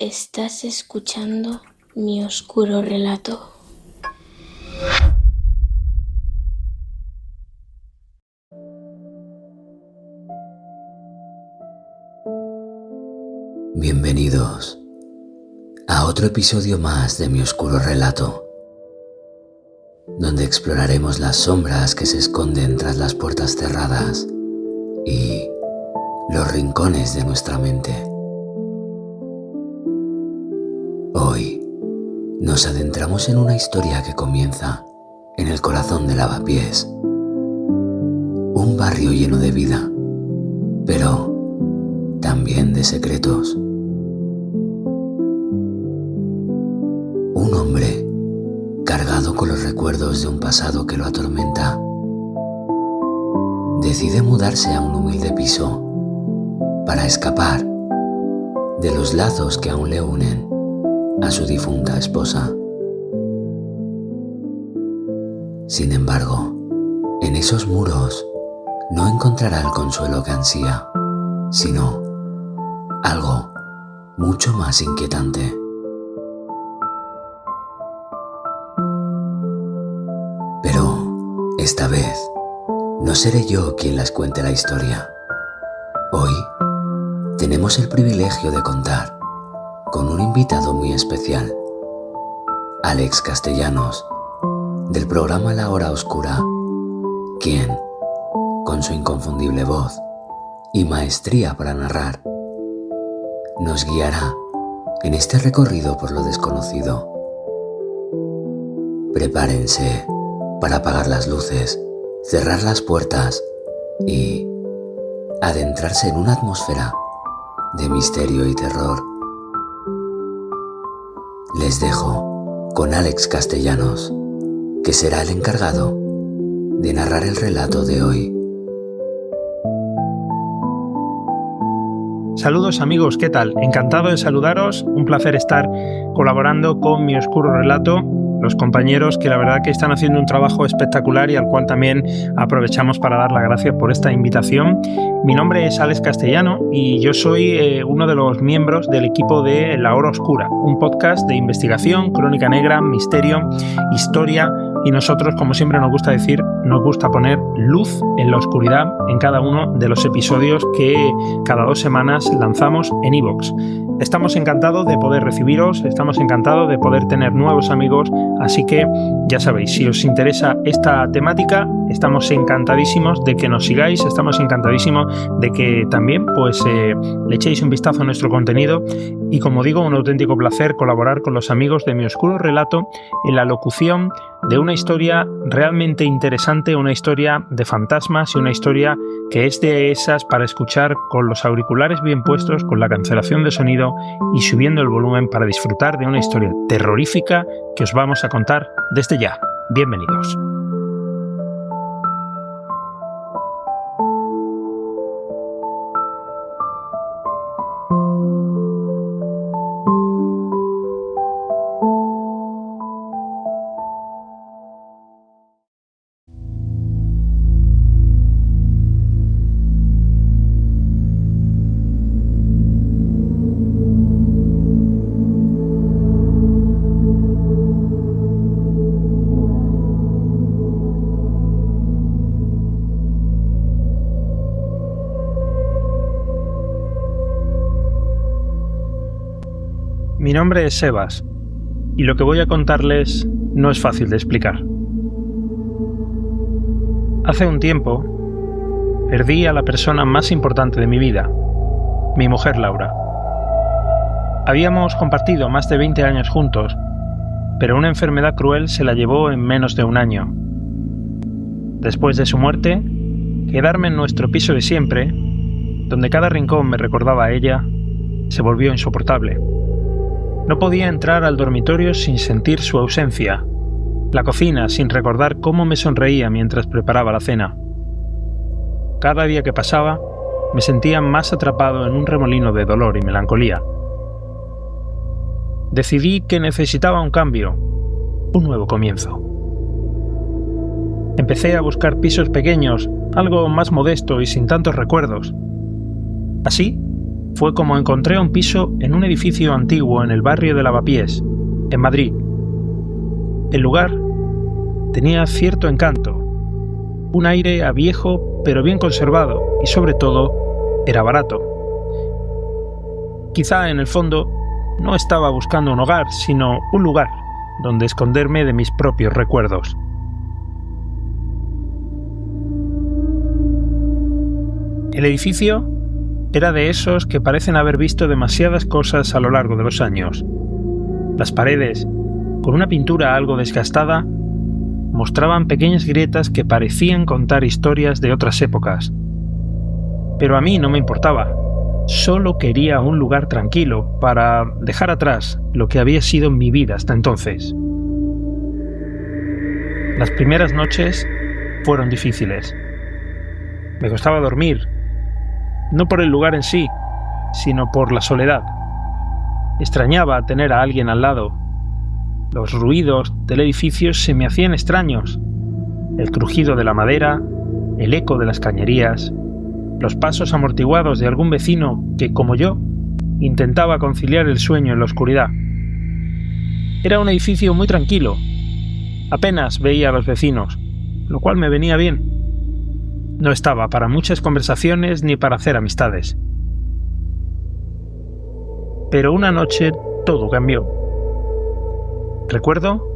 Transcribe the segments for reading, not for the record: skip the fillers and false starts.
Estás escuchando mi oscuro relato. Bienvenidos a otro episodio más de mi oscuro relato, donde exploraremos las sombras que se esconden tras las puertas cerradas y los rincones de nuestra mente. Hoy nos adentramos en una historia que comienza en el corazón de Lavapiés, un barrio lleno de vida, pero también de secretos. Un hombre cargado con los recuerdos de un pasado que lo atormenta decide mudarse a un humilde piso para escapar de los lazos que aún le unen a su difunta esposa. Sin embargo, en esos muros no encontrará el consuelo que ansía, sino algo mucho más inquietante. Pero esta vez no seré yo quien les cuente la historia. Hoy tenemos el privilegio de contar con un invitado muy especial, Alex Castellanos, del programa La Hora Oscura, quien, con su inconfundible voz y maestría para narrar, nos guiará en este recorrido por lo desconocido. Prepárense para apagar las luces, cerrar las puertas y adentrarse en una atmósfera de misterio y terror. Les dejo con Alex Castellanos, que será el encargado de narrar el relato de hoy. Saludos amigos, ¿qué tal? Encantado de saludaros, un placer estar colaborando con mi oscuro relato, los compañeros que la verdad que están haciendo un trabajo espectacular y al cual también aprovechamos para dar las gracias por esta invitación. Mi nombre es Alex Castellano y yo soy uno de los miembros del equipo de La Hora Oscura, un podcast de investigación, crónica negra, misterio, historia y nosotros, como siempre nos gusta decir, nos gusta poner luz en la oscuridad en cada uno de los episodios que cada 2 semanas lanzamos en iVoox. Estamos encantados de poder recibiros, estamos encantados de poder tener nuevos amigos, así que ya sabéis, si os interesa esta temática, estamos encantadísimos de que nos sigáis, estamos encantadísimos de que también le echéis un vistazo a nuestro contenido y, como digo, un auténtico placer colaborar con los amigos de mi oscuro relato en la locución de una historia realmente interesante, una historia de fantasmas y una historia que es de esas para escuchar con los auriculares bien puestos, con la cancelación de sonido y subiendo el volumen para disfrutar de una historia terrorífica que os vamos a contar desde ya. Bienvenidos. Mi nombre es Sebas, y lo que voy a contarles no es fácil de explicar. Hace un tiempo, perdí a la persona más importante de mi vida, mi mujer Laura. Habíamos compartido más de 20 años juntos, pero una enfermedad cruel se la llevó en menos de un año. Después de su muerte, quedarme en nuestro piso de siempre, donde cada rincón me recordaba a ella, se volvió insoportable. No podía entrar al dormitorio sin sentir su ausencia, la cocina sin recordar cómo me sonreía mientras preparaba la cena. Cada día que pasaba, me sentía más atrapado en un remolino de dolor y melancolía. Decidí que necesitaba un cambio, un nuevo comienzo. Empecé a buscar pisos pequeños, algo más modesto y sin tantos recuerdos. Así, fue como encontré un piso en un edificio antiguo en el barrio de Lavapiés, en Madrid. El lugar tenía cierto encanto, un aire a viejo pero bien conservado y sobre todo era barato. Quizá en el fondo no estaba buscando un hogar, sino un lugar donde esconderme de mis propios recuerdos. El edificio era de esos que parecen haber visto demasiadas cosas a lo largo de los años. Las paredes, con una pintura algo desgastada, mostraban pequeñas grietas que parecían contar historias de otras épocas. Pero a mí no me importaba. Solo quería un lugar tranquilo para dejar atrás lo que había sido mi vida hasta entonces. Las primeras noches fueron difíciles. Me costaba dormir, no por el lugar en sí, sino por la soledad. Extrañaba tener a alguien al lado. Los ruidos del edificio se me hacían extraños. El crujido de la madera, el eco de las cañerías, los pasos amortiguados de algún vecino que, como yo, intentaba conciliar el sueño en la oscuridad. Era un edificio muy tranquilo. Apenas veía a los vecinos, lo cual me venía bien. No estaba para muchas conversaciones ni para hacer amistades. Pero una noche todo cambió. Recuerdo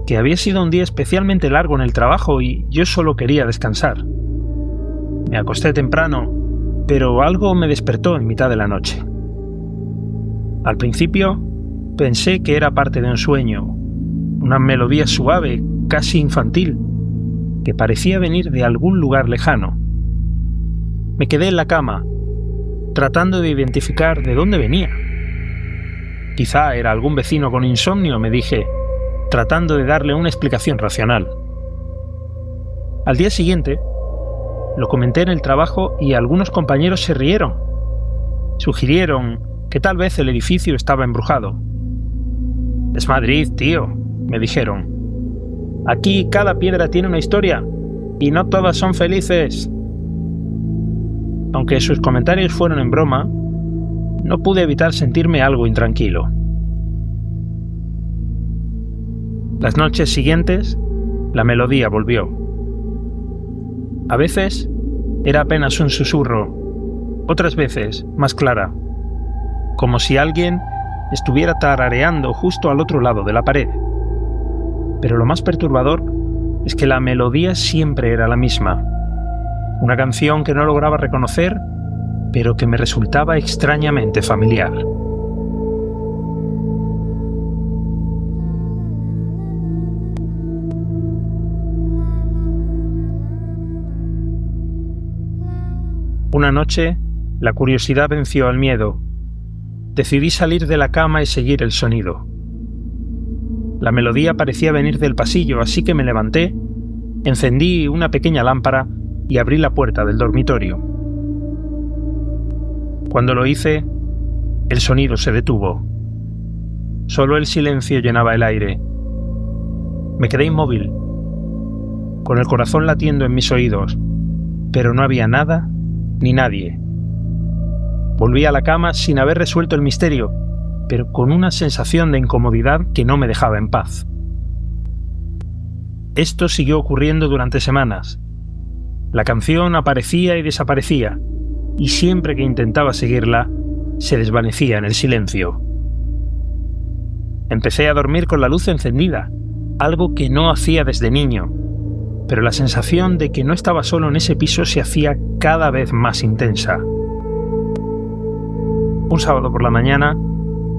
que había sido un día especialmente largo en el trabajo y yo solo quería descansar. Me acosté temprano, pero algo me despertó en mitad de la noche. Al principio pensé que era parte de un sueño, una melodía suave, casi infantil, que parecía venir de algún lugar lejano. Me quedé en la cama, tratando de identificar de dónde venía. Quizá era algún vecino con insomnio, me dije, tratando de darle una explicación racional. Al día siguiente, lo comenté en el trabajo y algunos compañeros se rieron. Sugirieron que tal vez el edificio estaba embrujado. «Es Madrid, tío», me dijeron. «Aquí cada piedra tiene una historia y no todas son felices». Aunque sus comentarios fueron en broma, no pude evitar sentirme algo intranquilo. Las noches siguientes, la melodía volvió. A veces era apenas un susurro, otras veces más clara, como si alguien estuviera tarareando justo al otro lado de la pared. Pero lo más perturbador es que la melodía siempre era la misma, una canción que no lograba reconocer, pero que me resultaba extrañamente familiar. Una noche, la curiosidad venció al miedo. Decidí salir de la cama y seguir el sonido. La melodía parecía venir del pasillo, así que me levanté, encendí una pequeña lámpara y abrí la puerta del dormitorio. Cuando lo hice, el sonido se detuvo. Solo el silencio llenaba el aire. Me quedé inmóvil, con el corazón latiendo en mis oídos, pero no había nada ni nadie. Volví a la cama sin haber resuelto el misterio, pero con una sensación de incomodidad que no me dejaba en paz. Esto siguió ocurriendo durante semanas. La canción aparecía y desaparecía, y siempre que intentaba seguirla, se desvanecía en el silencio. Empecé a dormir con la luz encendida, algo que no hacía desde niño, pero la sensación de que no estaba solo en ese piso se hacía cada vez más intensa. Un sábado por la mañana,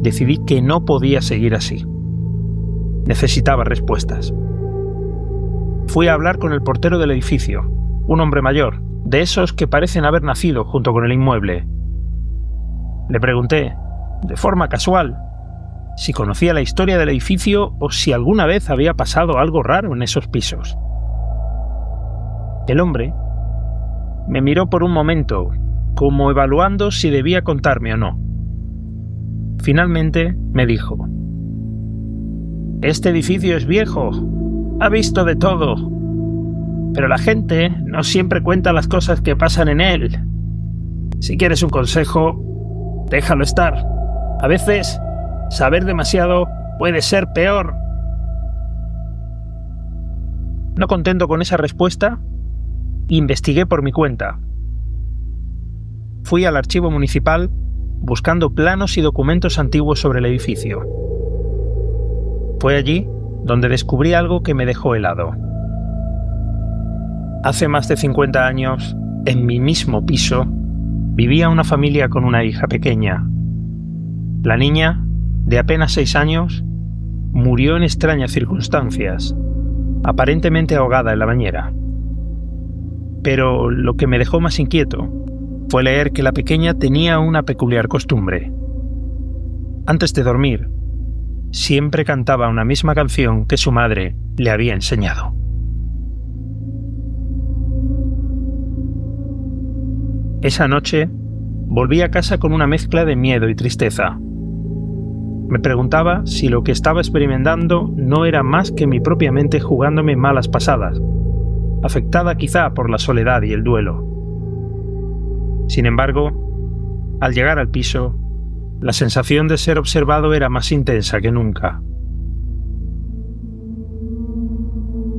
decidí que no podía seguir así. Necesitaba respuestas. Fui a hablar con el portero del edificio, un hombre mayor, de esos que parecen haber nacido junto con el inmueble. Le pregunté, de forma casual, si conocía la historia del edificio o si alguna vez había pasado algo raro en esos pisos. El hombre me miró por un momento, como evaluando si debía contarme o no. Finalmente me dijo: «Este edificio es viejo, ha visto de todo, pero la gente no siempre cuenta las cosas que pasan en él. Si quieres un consejo, Déjalo estar. A veces, saber demasiado puede ser peor. No contento con esa respuesta, investigué por mi cuenta. Fui al archivo municipal buscando planos y documentos antiguos sobre el edificio. Fue allí donde descubrí algo que me dejó helado. Hace más de 50 años, en mi mismo piso, vivía una familia con una hija pequeña. La niña, de apenas 6 años, murió en extrañas circunstancias, aparentemente ahogada en la bañera. Pero lo que me dejó más inquieto fue leer que la pequeña tenía una peculiar costumbre. Antes de dormir, siempre cantaba una misma canción que su madre le había enseñado. Esa noche, volví a casa con una mezcla de miedo y tristeza. Me preguntaba si lo que estaba experimentando no era más que mi propia mente jugándome malas pasadas, afectada quizá por la soledad y el duelo. Sin embargo, al llegar al piso, la sensación de ser observado era más intensa que nunca.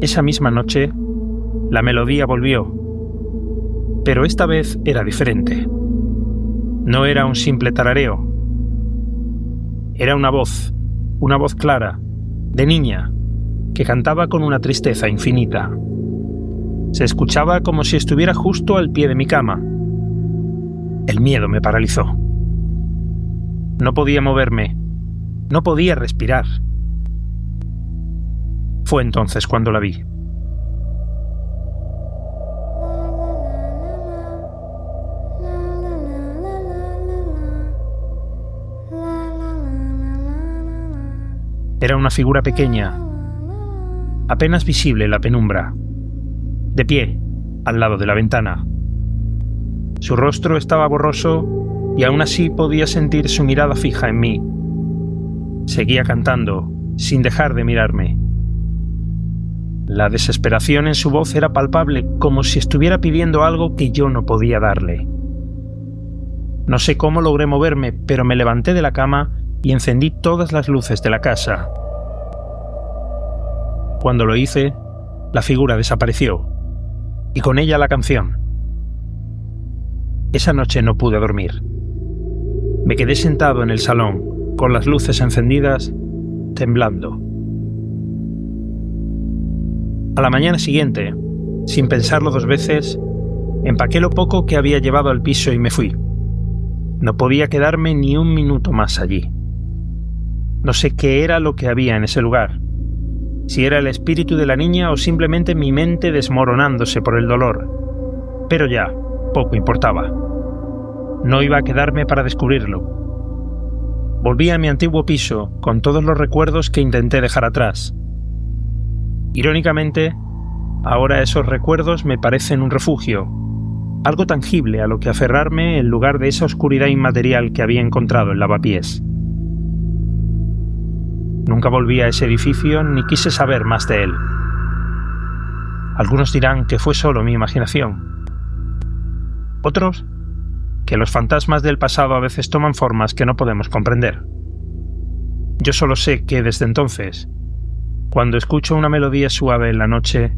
Esa misma noche, la melodía volvió, pero esta vez era diferente. No era un simple tarareo. Era una voz clara, de niña, que cantaba con una tristeza infinita. Se escuchaba como si estuviera justo al pie de mi cama. El miedo me paralizó. No podía moverme, no podía respirar. Fue entonces cuando la vi. Era una figura pequeña, apenas visible en la penumbra, de pie, al lado de la ventana. Su rostro estaba borroso y aún así podía sentir su mirada fija en mí. Seguía cantando, sin dejar de mirarme. La desesperación en su voz era palpable, como si estuviera pidiendo algo que yo no podía darle. No sé cómo logré moverme, pero me levanté de la cama y encendí todas las luces de la casa. Cuando lo hice, la figura desapareció, y con ella la canción. Esa noche no pude dormir. Me quedé sentado en el salón, con las luces encendidas, temblando. A la mañana siguiente, sin pensarlo 2 veces, empaqué lo poco que había llevado al piso y me fui. No podía quedarme ni un minuto más allí. No sé qué era lo que había en ese lugar, si era el espíritu de la niña o simplemente mi mente desmoronándose por el dolor. Pero ya, poco importaba. No iba a quedarme para descubrirlo. Volví a mi antiguo piso con todos los recuerdos que intenté dejar atrás. Irónicamente, ahora esos recuerdos me parecen un refugio, algo tangible a lo que aferrarme en lugar de esa oscuridad inmaterial que había encontrado en Lavapiés. Nunca volví a ese edificio ni quise saber más de él. Algunos dirán que fue solo mi imaginación. Otros, que los fantasmas del pasado a veces toman formas que no podemos comprender. Yo solo sé que desde entonces, cuando escucho una melodía suave en la noche,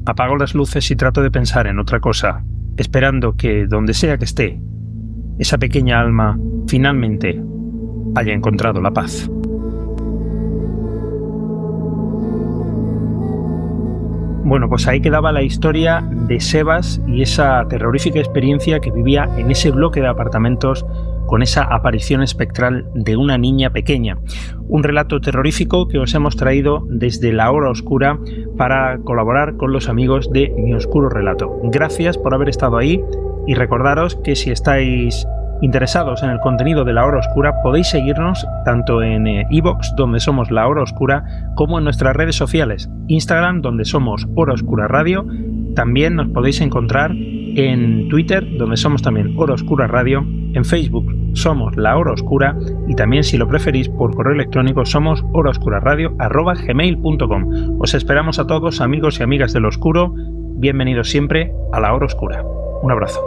apago las luces y trato de pensar en otra cosa, esperando que, donde sea que esté, esa pequeña alma finalmente haya encontrado la paz. Bueno, pues ahí quedaba la historia de Sebas y esa terrorífica experiencia que vivía en ese bloque de apartamentos con esa aparición espectral de una niña pequeña. Un relato terrorífico que os hemos traído desde La Hora Oscura para colaborar con los amigos de Mi Oscuro Relato. Gracias por haber estado ahí y recordaros que si estáis interesados en el contenido de La Hora Oscura podéis seguirnos tanto en iVoox, donde somos La Hora Oscura, como en nuestras redes sociales, Instagram, donde somos Hora Oscura Radio. También nos podéis encontrar en Twitter, donde somos también Hora Oscura Radio, en Facebook somos La Hora Oscura y también, si lo preferís, por correo electrónico somos horaoscuraradio@gmail.com. Os esperamos a todos, amigos y amigas del Oscuro. Bienvenidos siempre a La Hora Oscura. Un abrazo.